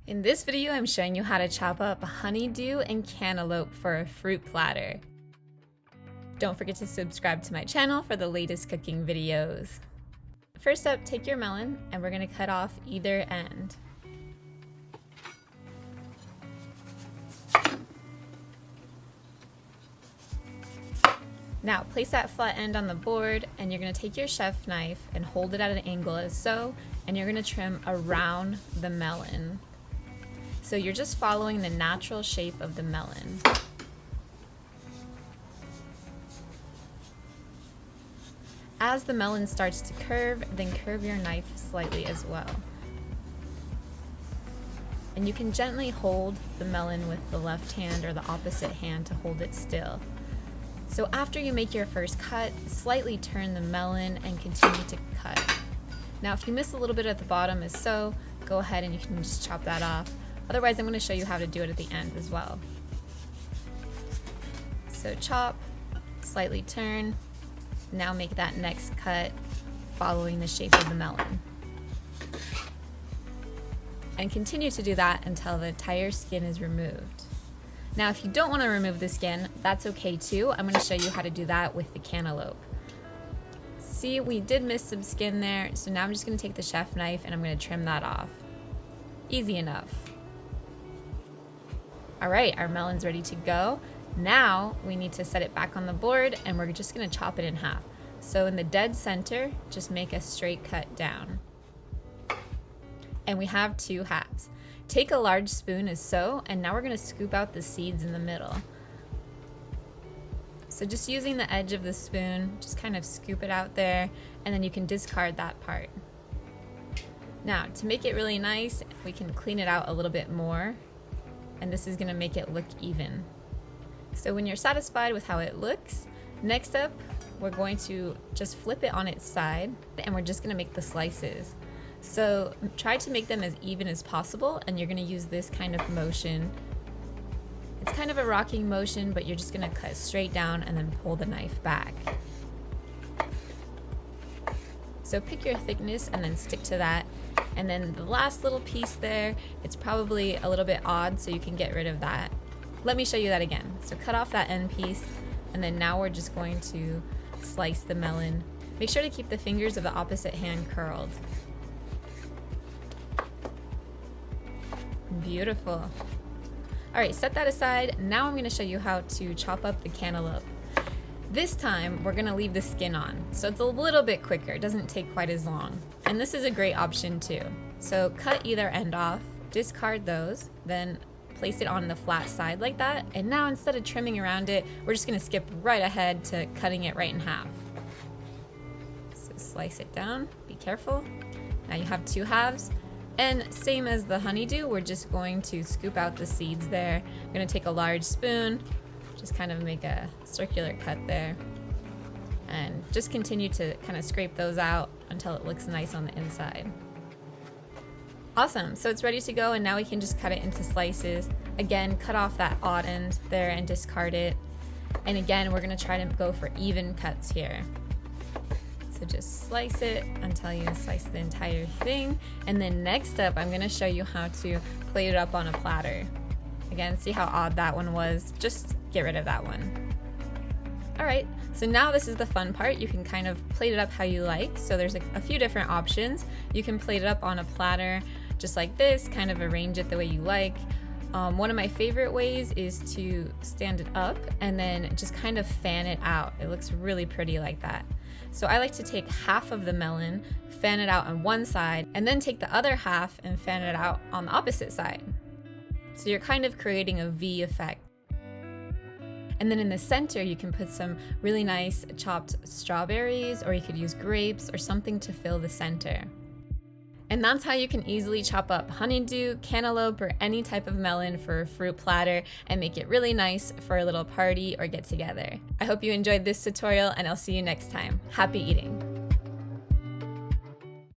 In this video, I'm showing you how to chop up honeydew and cantaloupe for a fruit platter. Don't forget to subscribe to my channel for the latest cooking videos. First up, take your melon and we're going to cut off either end. Now place that flat end on the board and you're going to take your chef knife and hold it at an angle as so, and you're going to trim around the melon. So you're just following the natural shape of the melon. As the melon starts to curve, then curve your knife slightly as well. And you can gently hold the melon with the left hand or the opposite hand to hold it still. So after you make your first cut, slightly turn the melon and continue to cut. Now if you miss a little bit at the bottom as so, go ahead and you can just chop that off. Otherwise, I'm going to show you how to do it at the end as well. So chop, slightly turn, now make that next cut following the shape of the melon. And continue to do that until the entire skin is removed. Now, if you don't want to remove the skin, that's okay too. I'm going to show you how to do that with the cantaloupe. See, we did miss some skin there, so now I'm just going to take the chef knife and I'm going to trim that off. Easy enough. Alright, our melon's ready to go. Now we need to set it back on the board and we're just going to chop it in half. So in the dead center, just make a straight cut down. And we have two halves. Take a large spoon as so, and now we're going to scoop out the seeds in the middle. So just using the edge of the spoon, just kind of scoop it out there, and then you can discard that part. Now, to make it really nice, we can clean it out a little bit more, and this is going to make it look even. So when you're satisfied with how it looks, next up, we're going to just flip it on its side, and we're just going to make the slices. So try to make them as even as possible, and you're going to use this kind of motion. It's kind of a rocking motion, but you're just going to cut straight down and then pull the knife back. So pick your thickness and then stick to that. And then the last little piece there, it's probably a little bit odd, so you can get rid of that. Let me show you that again. So cut off that end piece, and then now we're just going to slice the melon. Make sure to keep the fingers of the opposite hand curled. Beautiful. All right, set that aside. Now I'm going to show you how to chop up the cantaloupe. This time we're going to leave the skin on, so it's a little bit quicker. It doesn't take quite as long. And this is a great option too. So cut either end off, discard those, then place it on the flat side like that. And now instead of trimming around it, we're just going to skip right ahead to cutting it right in half. So slice it down, be careful. Now you have two halves. And same as the honeydew, we're just going to scoop out the seeds there. I'm going to take a large spoon, just kind of make a circular cut there, and just continue to kind of scrape those out until it looks nice on the inside. Awesome, so it's ready to go, and now we can just cut it into slices. Again, cut off that odd end there and discard it. And again, we're going to try to go for even cuts here. So just slice it until you slice the entire thing. And then next up, I'm going to show you how to plate it up on a platter. Again, see how odd that one was? Just get rid of that one. All right, so now this is the fun part. You can kind of plate it up how you like. So there's a few different options. You can plate it up on a platter just like this, kind of arrange it the way you like. One of my favorite ways is to stand it up and then just kind of fan it out. It looks really pretty like that. So I like to take half of the melon, fan it out on one side, and then take the other half and fan it out on the opposite side. So you're kind of creating a V effect. And then in the center, you can put some really nice chopped strawberries, or you could use grapes or something to fill the center. And that's how you can easily chop up honeydew, cantaloupe, or any type of melon for a fruit platter and make it really nice for a little party or get together. I hope you enjoyed this tutorial, and I'll see you next time. Happy eating!